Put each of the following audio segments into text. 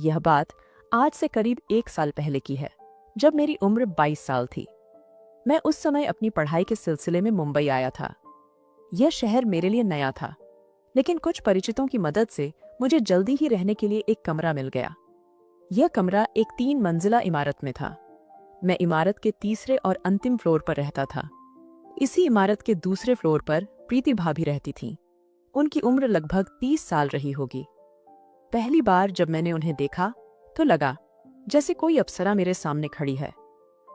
यह बात आज से करीब 1 साल पहले की है, जब मेरी उम्र 22 साल थी। मैं उस समय अपनी पढ़ाई के सिलसिले में मुंबई आया था। यह शहर मेरे लिए नया था, लेकिन कुछ परिचितों की मदद से मुझे जल्दी ही रहने के लिए एक कमरा मिल गया। यह कमरा एक 3 मंजिला इमारत में था। मैं इमारत के तीसरे और अंतिम फ्लोर पर रहता था। इसी इमारत के दूसरे फ्लोर पर प्रीति भाभी रहती थीं। उनकी उम्र लगभग 30 साल रही होगी। पहली बार जब मैंने उन्हें देखा तो लगा जैसे कोई अप्सरा मेरे सामने खड़ी है।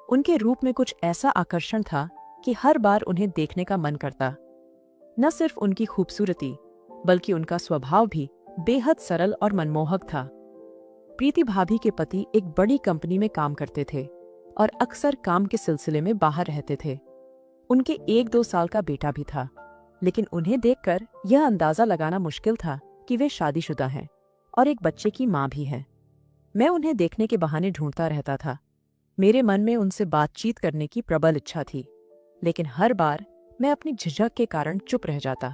उनके रूप में कुछ ऐसा आकर्षण था कि हर बार उन्हें देखने का मन करता। न सिर्फ उनकी खूबसूरती, बल्कि उनका स्वभाव भी बेहद सरल और मनमोहक था। प्रीति भाभी के पति एक बड़ी कंपनी में काम करते थे और अक्सर काम के सिलसिले में बाहर रहते थे। उनके 1-2 साल का बेटा भी था, लेकिन उन्हें देखकर यह अंदाजा लगाना मुश्किल था कि वे शादीशुदा हैं और एक बच्चे की मां भी हैं। मैं उन्हें देखने के बहाने ढूंढता रहता था। मेरे मन में उनसे बातचीत करने की प्रबल इच्छा थी, लेकिन हर बार मैं अपनी झिझक के कारण चुप रह जाता।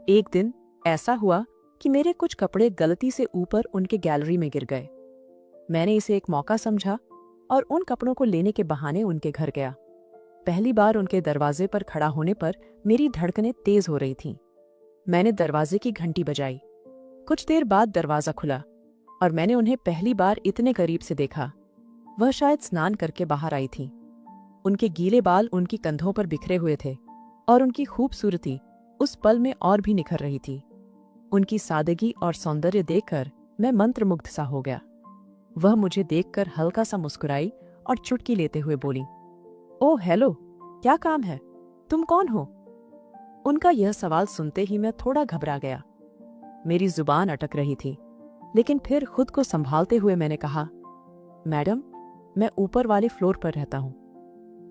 एक दिन ऐसा हुआ कि मेरे कुछ कपड़े गलती से ऊपर उनके गैलरी में गिर गए। मैंने इसे एक मौका समझा और उन कपड़ों को लेने के बहाने उनके घर गया। पहली बार उनके दरवाजे पर खड़ा होने पर मेरी धड़कनें तेज हो रही थीं। मैंने दरवाजे की घंटी बजाई। कुछ देर बाद दरवाजा खुला और मैंने उन्हें पहली बार इतने करीब से देखा। वह शायद स्नान करके बाहर आई थीं। उनके गीले बाल उनकी कंधों पर बिखरे हुए थे और उनकी खूबसूरती उस पल में और भी निखर रही थी। उनकी सादगी और सौंदर्य देखकर मैं मंत्रमुग्ध सा हो गया। वह मुझे देखकर हल्का सा मुस्कुराई और चुटकी लेते हुए बोली, ओह हेलो, क्या काम है? तुम कौन हो? उनका यह सवाल सुनते ही मैं थोड़ा घबरा गया। मेरी जुबान अटक रही थी, लेकिन फिर खुद को संभालते हुए मैंने कहा, मैडम, मैं ऊपर वाले फ्लोर पर रहता हूं।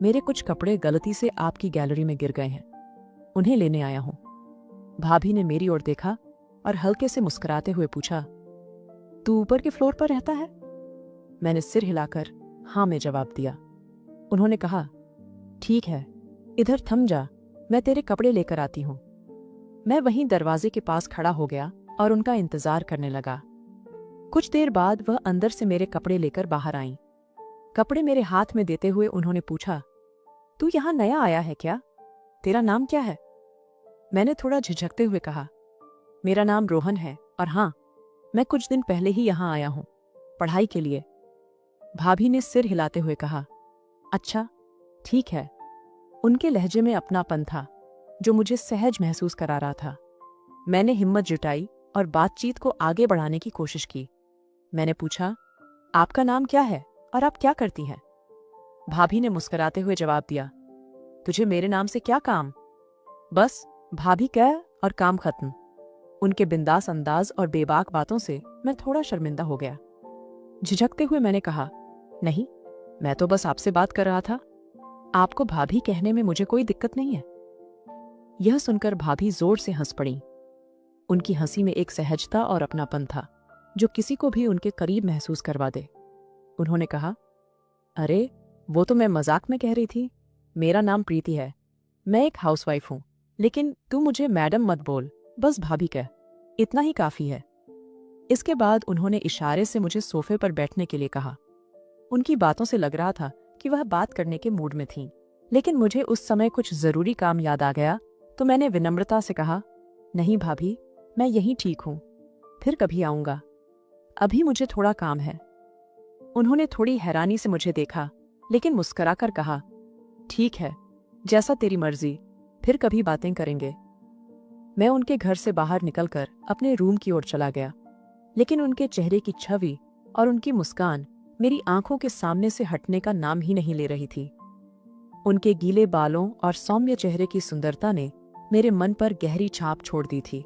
मेरे कुछ कपड़े गलती से आपकी गैलरी में गिर गए हैं, उन्हें लेने आया हूं। भाभी ने मेरी ओर देखा और हल्के से मुस्कुराते हुए पूछा, तू ऊपर के फ्लोर पर रहता है? मैंने सिर हिलाकर हाँ में जवाब दिया। उन्होंने कहा, ठीक है, इधर थम जा, मैं तेरे कपड़े लेकर आती हूं। मैं वहीं दरवाजे के पास खड़ा हो गया और उनका इंतजार करने लगा। कुछ देर बाद वह अंदर से मेरे कपड़े लेकर बाहर आईं। कपड़े मेरे हाथ में देते हुए उन्होंने पूछा, तू यहां नया आया है क्या? तेरा नाम क्या है? मैंने थोड़ा झिझकते हुए कहा, मेरा नाम रोहन है और हाँ, मैं कुछ दिन पहले ही यहां आया हूं, पढ़ाई के लिए। भाभी ने सिर हिलाते हुए कहा, अच्छा, ठीक है। उनके लहजे में अपनापन था जो मुझे सहज महसूस करा रहा था। मैंने हिम्मत जुटाई और बातचीत को आगे बढ़ाने की कोशिश की। मैंने पूछा, आपका नाम क्या है और आप क्या करती हैं? भाभी ने मुस्कुराते हुए जवाब दिया, तुझे मेरे नाम से क्या काम? बस भाभी कह और काम खत्म। उनके बिंदास अंदाज और बेबाक बातों से मैं थोड़ा शर्मिंदा हो गया। झिझकते हुए मैंने कहा, नहीं, मैं तो बस आपसे बात कर रहा था। आपको भाभी कहने में मुझे कोई दिक्कत नहीं है। यह सुनकर भाभी जोर से हंस पड़ी। उनकी हंसी में एक सहजता और अपनापन था जो किसी को भी उनके करीब महसूस करवा दे। उन्होंने कहा, अरे, वो तो मैं मजाक में कह रही थी। मेरा नाम प्रीति है, मैं एक हाउसवाइफ हूं, लेकिन तू मुझे मैडम मत बोल, बस भाभी कह, इतना ही काफी है। इसके बाद उन्होंने इशारे से मुझे सोफे पर बैठने के लिए कहा। उनकी बातों से लग रहा था कि वह बात करने के मूड में थीं, लेकिन मुझे उस समय कुछ जरूरी काम याद आ गया तो मैंने विनम्रता से कहा, नहीं भाभी, मैं यहीं ठीक हूं, फिर कभी आऊंगा, अभी मुझे थोड़ा काम है। उन्होंने थोड़ी हैरानी से मुझे देखा, लेकिन मुस्कुराकर कहा, ठीक है, जैसा तेरी मर्जी, फिर कभी बातें करेंगे। मैं उनके घर से बाहर निकलकर अपने रूम की ओर चला गया, लेकिन उनके चेहरे की छवि और उनकी मुस्कान मेरी आंखों के सामने से हटने का नाम ही नहीं ले रही थी। उनके गीले बालों और सौम्य चेहरे की सुंदरता ने मेरे मन पर गहरी छाप छोड़ दी थी।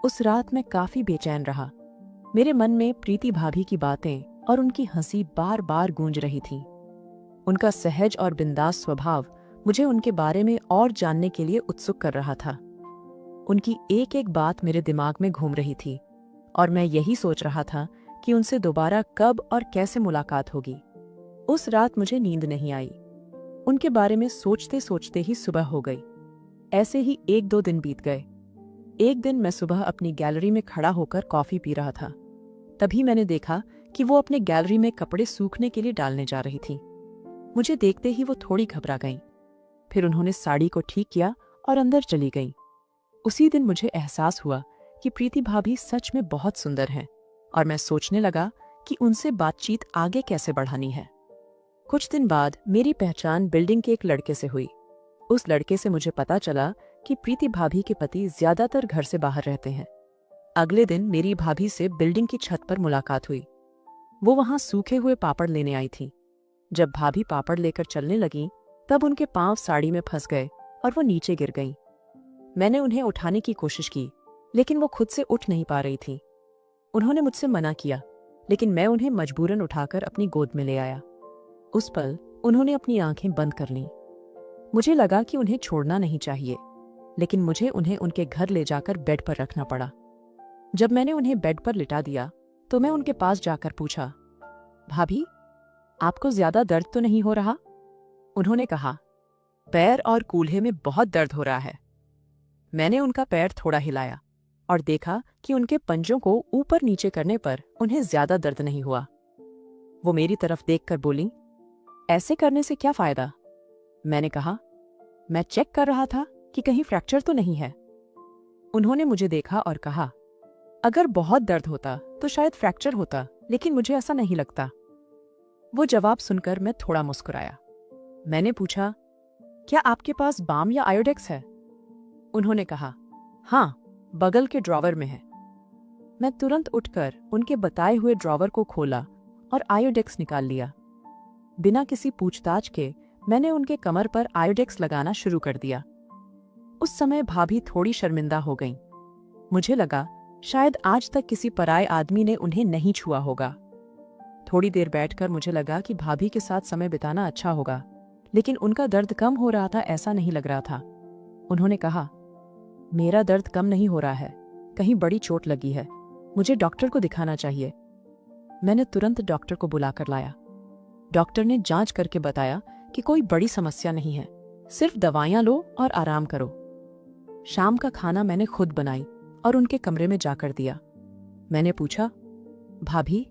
उस रात मैं काफी बेचैन रहा। मेरे मन में प्रीति भाभी की बातें और उनकी हंसी बार बार गूंज रही थी। उनका सहज और बिंदास स्वभाव मुझे उनके बारे में और जानने के लिए उत्सुक कर रहा था। उनकी एक एक बात मेरे दिमाग में घूम रही थी और मैं यही सोच रहा था कि उनसे दोबारा कब और कैसे मुलाकात होगी। उस रात मुझे नींद नहीं आई। उनके बारे में सोचते सोचते ही सुबह हो गई। ऐसे ही 1-2 दिन बीत गए। एक दिन मैं सुबह अपनी गैलरी में खड़ा होकर कॉफी पी रहा था। तभी मैंने देखा कि वो अपने गैलरी में कपड़े सूखने के लिए डालने जा रही थी। मुझे देखते ही वो थोड़ी घबरा गईं। फिर उन्होंने साड़ी को ठीक किया और अंदर चली गईं। उसी दिन मुझे एहसास हुआ कि प्रीति भाभी सच में बहुत सुंदर हैं और मैं सोचने लगा कि उनसे बातचीत आगे कैसे बढ़ानी है। कुछ दिन बाद मेरी पहचान बिल्डिंग के एक लड़के से हुई। उस लड़के से मुझे पता चला कि प्रीति भाभी के पति ज्यादातर घर से बाहर रहते हैं। अगले दिन मेरी भाभी से बिल्डिंग की छत पर मुलाकात हुई। वो वहां सूखे हुए पापड़ लेने आई थी। जब भाभी पापड़ लेकर चलने लगी तब उनके पांव साड़ी में फंस गए और वो नीचे गिर गईं। मैंने उन्हें उठाने की कोशिश की, लेकिन वो खुद से उठ नहीं पा रही थी। उन्होंने मुझसे मना किया, लेकिन मैं उन्हें मजबूरन उठाकर अपनी गोद में ले आया। उस पल उन्होंने अपनी आंखें बंद कर लीं। मुझे लगा कि उन्हें छोड़ना नहीं चाहिए, लेकिन मुझे उन्हें उनके घर ले जाकर बेड पर रखना पड़ा। जब मैंने उन्हें बेड पर लिटा दिया तो मैं उनके पास जाकर पूछा, भाभी, आपको ज्यादा दर्द तो नहीं हो रहा? उन्होंने कहा, पैर और कूल्हे में बहुत दर्द हो रहा है। मैंने उनका पैर थोड़ा हिलाया और देखा कि उनके पंजों को ऊपर नीचे करने पर उन्हें ज्यादा दर्द नहीं हुआ। वो मेरी तरफ देखकर बोली, ऐसे करने से क्या फायदा? मैंने कहा, मैं चेक कर रहा था कि कहीं फ्रैक्चर तो नहीं है। उन्होंने मुझे देखा और कहा, अगर बहुत दर्द होता तो शायद फ्रैक्चर होता, लेकिन मुझे ऐसा नहीं लगता। वो जवाब सुनकर मैं थोड़ा मुस्कुराया। मैंने पूछा, क्या आपके पास बाम या आयोडेक्स है? उन्होंने कहा, हाँ, बगल के ड्रॉवर में है। मैं तुरंत उठकर उनके बताए हुए ड्रॉवर को खोला और आयोडेक्स निकाल लिया। बिना किसी पूछताछ के मैंने उनके कमर पर आयोडेक्स लगाना शुरू कर दिया। उस समय भाभी थोड़ी शर्मिंदा हो गईं। मुझे लगा शायद आज तक किसी पराये आदमी ने उन्हें नहीं छुआ होगा। थोड़ी देर बैठकर मुझे लगा कि भाभी के साथ समय बिताना अच्छा होगा, लेकिन उनका दर्द कम हो रहा था ऐसा नहीं लग रहा था। उन्होंने कहा, मेरा दर्द कम नहीं हो रहा है, कहीं बड़ी चोट लगी है, मुझे डॉक्टर को दिखाना चाहिए। मैंने तुरंत डॉक्टर को बुलाकर लाया। डॉक्टर ने जांच करके बताया कि कोई बड़ी समस्या नहीं है, सिर्फ दवाइयां लो और आराम करो। शाम का खाना मैंने खुद बनाई और उनके कमरे में जाकर दिया। मैंने पूछा, भाभी,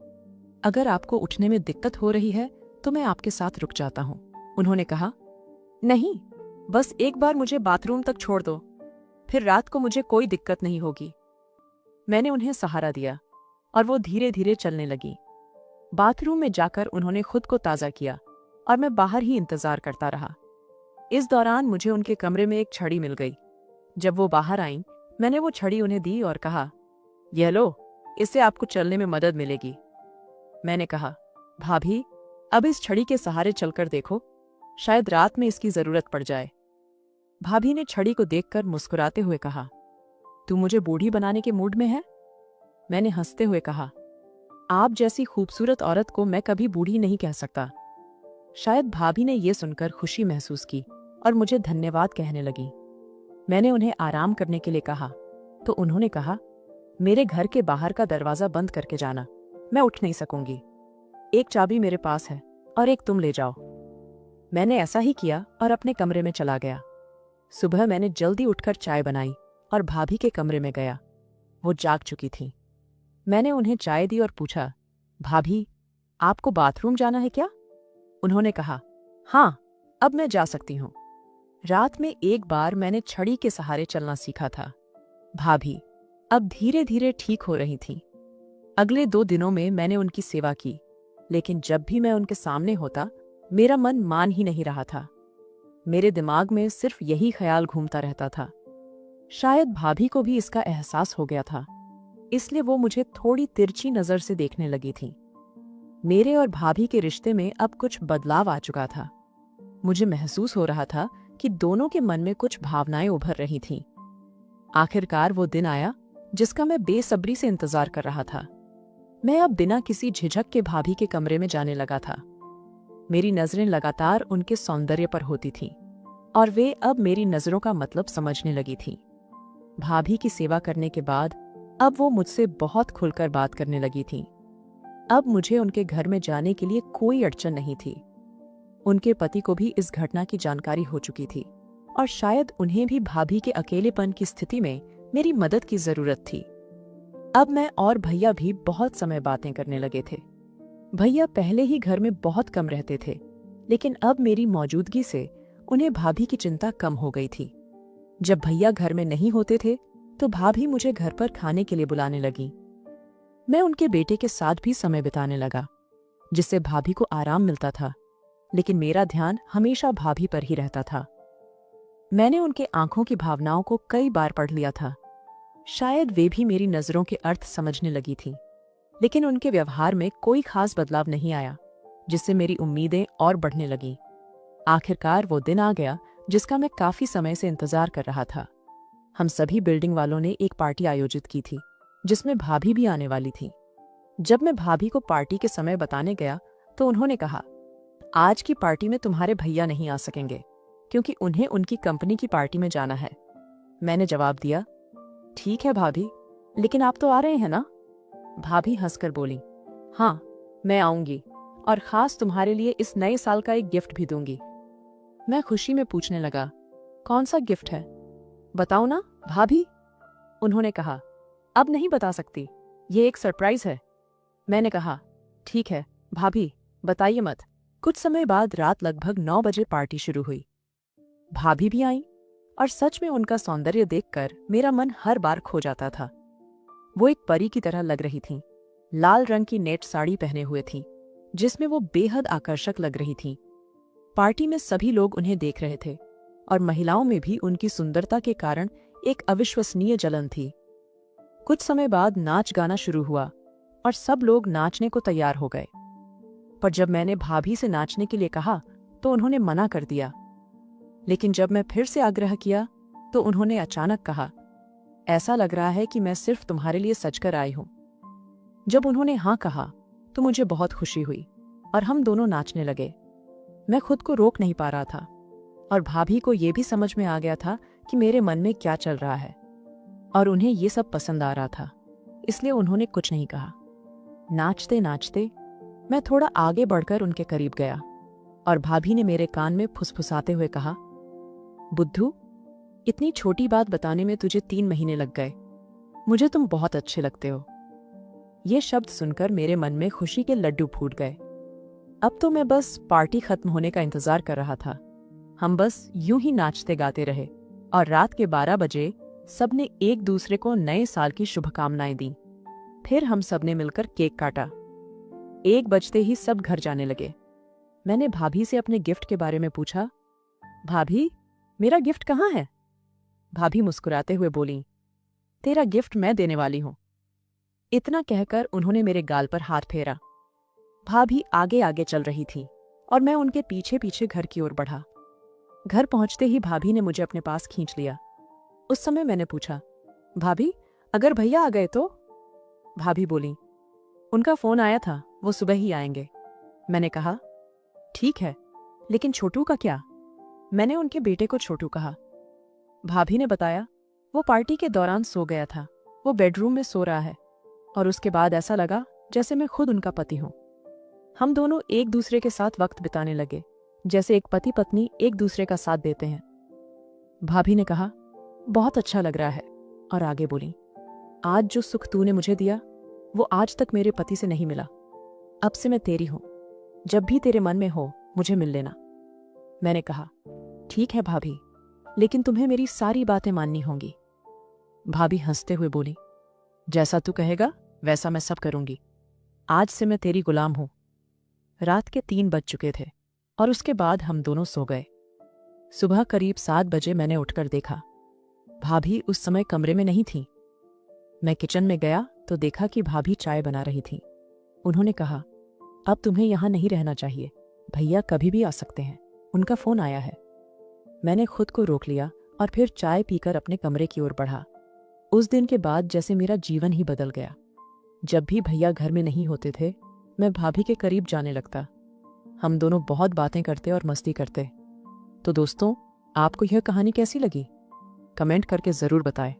अगर आपको उठने में दिक्कत हो रही है तो मैं आपके साथ रुक जाता हूं। उन्होंने कहा, नहीं, बस एक बार मुझे बाथरूम तक छोड़ दो, फिर रात को मुझे कोई दिक्कत नहीं होगी। मैंने उन्हें सहारा दिया और वो धीरे धीरे चलने लगी। बाथरूम में जाकर उन्होंने खुद को ताज़ा किया और मैं बाहर ही इंतजार करता रहा। इस दौरान मुझे उनके कमरे में एक छड़ी मिल गई। जब वो बाहर आईं, मैंने वो छड़ी उन्हें दी और कहा, यह लो, इससे आपको चलने में मदद मिलेगी। मैंने कहा, भाभी, अब इस छड़ी के सहारे चलकर देखो, शायद रात में इसकी जरूरत पड़ जाए। भाभी ने छड़ी को देखकर मुस्कुराते हुए कहा, तू मुझे बूढ़ी बनाने के मूड में है? मैंने हंसते हुए कहा, आप जैसी खूबसूरत औरत को मैं कभी बूढ़ी नहीं कह सकता। शायद भाभी ने यह सुनकर खुशी महसूस की और मुझे धन्यवाद कहने लगी। मैंने उन्हें आराम करने के लिए कहा तो उन्होंने कहा, मेरे घर के बाहर का दरवाजा बंद करके जाना, मैं उठ नहीं सकूंगी। एक चाबी मेरे पास है और एक तुम ले जाओ। मैंने ऐसा ही किया और अपने कमरे में चला गया। सुबह मैंने जल्दी उठकर चाय बनाई और भाभी के कमरे में गया। वो जाग चुकी थी। मैंने उन्हें चाय दी और पूछा, भाभी, आपको बाथरूम जाना है क्या? उन्होंने कहा, हाँ, अब मैं जा सकती हूँ। रात में एक बार मैंने छड़ी के सहारे चलना सीखा था। भाभी अब धीरे धीरे ठीक हो रही थी। अगले 2 दिनों में मैंने उनकी सेवा की, लेकिन जब भी मैं उनके सामने होता मेरा मन मान ही नहीं रहा था। मेरे दिमाग में सिर्फ यही ख्याल घूमता रहता था। शायद भाभी को भी इसका एहसास हो गया था, इसलिए वो मुझे थोड़ी तिरछी नजर से देखने लगी थी। मेरे और भाभी के रिश्ते में अब कुछ बदलाव आ चुका था। मुझे महसूस हो रहा था कि दोनों के मन में कुछ भावनाएं उभर रही थीं। आखिरकार वो दिन आया जिसका मैं बेसब्री से इंतजार कर रहा था। मैं अब बिना किसी झिझक के भाभी के कमरे में जाने लगा था। मेरी नजरें लगातार उनके सौंदर्य पर होती थीं और वे अब मेरी नजरों का मतलब समझने लगी थीं। भाभी की सेवा करने के बाद अब वो मुझसे बहुत खुलकर बात करने लगी थीं। अब मुझे उनके घर में जाने के लिए कोई अड़चन नहीं थी। उनके पति को भी इस घटना की जानकारी हो चुकी थी और शायद उन्हें भी भाभी के अकेलेपन की स्थिति में मेरी मदद की जरूरत थी। अब मैं और भैया भी बहुत समय बातें करने लगे थे। भैया पहले ही घर में बहुत कम रहते थे, लेकिन अब मेरी मौजूदगी से उन्हें भाभी की चिंता कम हो गई थी। जब भैया घर में नहीं होते थे तो भाभी मुझे घर पर खाने के लिए बुलाने लगी। मैं उनके बेटे के साथ भी समय बिताने लगा, जिससे भाभी को आराम मिलता था, लेकिन मेरा ध्यान हमेशा भाभी पर ही रहता था। मैंने उनके आंखों की भावनाओं को कई बार पढ़ लिया था। शायद वे भी मेरी नजरों के अर्थ समझने लगी थी, लेकिन उनके व्यवहार में कोई खास बदलाव नहीं आया, जिससे मेरी उम्मीदें और बढ़ने लगीं। आखिरकार वो दिन आ गया जिसका मैं काफी समय से इंतजार कर रहा था। हम सभी बिल्डिंग वालों ने एक पार्टी आयोजित की थी, जिसमें भाभी भी आने वाली थी। जब मैं भाभी को पार्टी के समय बताने गया तो उन्होंने कहा, आज की पार्टी में तुम्हारे भैया नहीं आ सकेंगे, क्योंकि उन्हें उनकी कंपनी की पार्टी में जाना है। मैंने जवाब दिया, ठीक है भाभी, लेकिन आप तो आ रहे हैं ना? भाभी हंसकर बोली, हाँ, मैं आऊंगी, और खास तुम्हारे लिए इस नए साल का एक गिफ्ट भी दूंगी। मैं खुशी में पूछने लगा, कौन सा गिफ्ट है? बताओ ना भाभी। उन्होंने कहा, अब नहीं बता सकती, ये एक सरप्राइज है। मैंने कहा, ठीक है भाभी, बताइए मत। कुछ समय बाद रात लगभग 9 बजे पार्टी शुरू हुई। भाभी भी आई, और सच में उनका सौंदर्य देखकर मेरा मन हर बार खो जाता था। वो एक परी की तरह लग रही थीं। लाल रंग की नेट साड़ी पहने हुए थीं, जिसमें वो बेहद आकर्षक लग रही थीं। पार्टी में सभी लोग उन्हें देख रहे थे, और महिलाओं में भी उनकी सुंदरता के कारण एक अविश्वसनीय जलन थी। कुछ समय बाद नाच गाना शुरू हुआ, और सब लोग नाचने को तैयार हो गए। पर जब मैंने भाभी से नाचने के लिए कहा तो उन्होंने मना कर दिया। लेकिन जब मैं फिर से आग्रह किया तो उन्होंने अचानक कहा, ऐसा लग रहा है कि मैं सिर्फ तुम्हारे लिए सजकर आई हूं। जब उन्होंने हाँ कहा तो मुझे बहुत खुशी हुई, और हम दोनों नाचने लगे। मैं खुद को रोक नहीं पा रहा था, और भाभी को यह भी समझ में आ गया था कि मेरे मन में क्या चल रहा है, और उन्हें ये सब पसंद आ रहा था, इसलिए उन्होंने कुछ नहीं कहा। नाचते नाचते मैं थोड़ा आगे बढ़कर उनके करीब गया, और भाभी ने मेरे कान में फुसफुसाते हुए कहा, बुद्धू, इतनी छोटी बात बताने में तुझे 3 महीने लग गए। मुझे तुम बहुत अच्छे लगते हो। ये शब्द सुनकर मेरे मन में खुशी के लड्डू फूट गए। अब तो मैं बस पार्टी खत्म होने का इंतजार कर रहा था। हम बस यूं ही नाचते गाते रहे, और रात के 12 बजे सबने एक दूसरे को नए साल की शुभकामनाएं दी। फिर हम सबने मिलकर केक काटा। 1 बजते ही सब घर जाने लगे। मैंने भाभी से अपने गिफ्ट के बारे में पूछा, भाभी, मेरा गिफ्ट कहाँ है? भाभी मुस्कुराते हुए बोली, तेरा गिफ्ट मैं देने वाली हूं। इतना कहकर उन्होंने मेरे गाल पर हाथ फेरा। भाभी आगे आगे चल रही थी, और मैं उनके पीछे पीछे घर की ओर बढ़ा। घर पहुंचते ही भाभी ने मुझे अपने पास खींच लिया। उस समय मैंने पूछा, भाभी, अगर भैया आ गए तो? भाभी बोली, उनका फोन आया था, वो सुबह ही आएंगे। मैंने कहा, ठीक है, लेकिन छोटू का क्या? मैंने उनके बेटे को छोटू कहा। भाभी ने बताया, वो पार्टी के दौरान सो गया था। वो बेडरूम में सो रहा है, और उसके बाद ऐसा लगा जैसे मैं खुद उनका पति हूं। हम दोनों एक दूसरे के साथ वक्त बिताने लगे, जैसे एक पति पत्नी एक दूसरे का साथ देते हैं। भाभी ने कहा, बहुत अच्छा लग रहा है, और आगे बोली, आज जो सुख तूने मुझे दिया वो आज तक मेरे पति से नहीं मिला। अब से मैं तेरी हूं। जब भी तेरे मन में हो मुझे मिल लेना। मैंने कहा, ठीक है भाभी, लेकिन तुम्हें मेरी सारी बातें माननी होंगी। भाभी हंसते हुए बोली, जैसा तू कहेगा वैसा मैं सब करूंगी। आज से मैं तेरी गुलाम हूं। रात के 3 बज चुके थे, और उसके बाद हम दोनों सो गए। सुबह करीब 7 बजे मैंने उठकर देखा, भाभी उस समय कमरे में नहीं थी। मैं किचन में गया तो देखा कि भाभी चाय बना रही थी। उन्होंने कहा, अब तुम्हें यहां नहीं रहना चाहिए, भैया कभी भी आ सकते हैं, उनका फोन आया है। मैंने खुद को रोक लिया और फिर चाय पीकर अपने कमरे की ओर बढ़ा। उस दिन के बाद जैसे मेरा जीवन ही बदल गया। जब भी भैया घर में नहीं होते थे, मैं भाभी के करीब जाने लगता। हम दोनों बहुत बातें करते और मस्ती करते। तो दोस्तों, आपको यह कहानी कैसी लगी? कमेंट करके जरूर बताएं।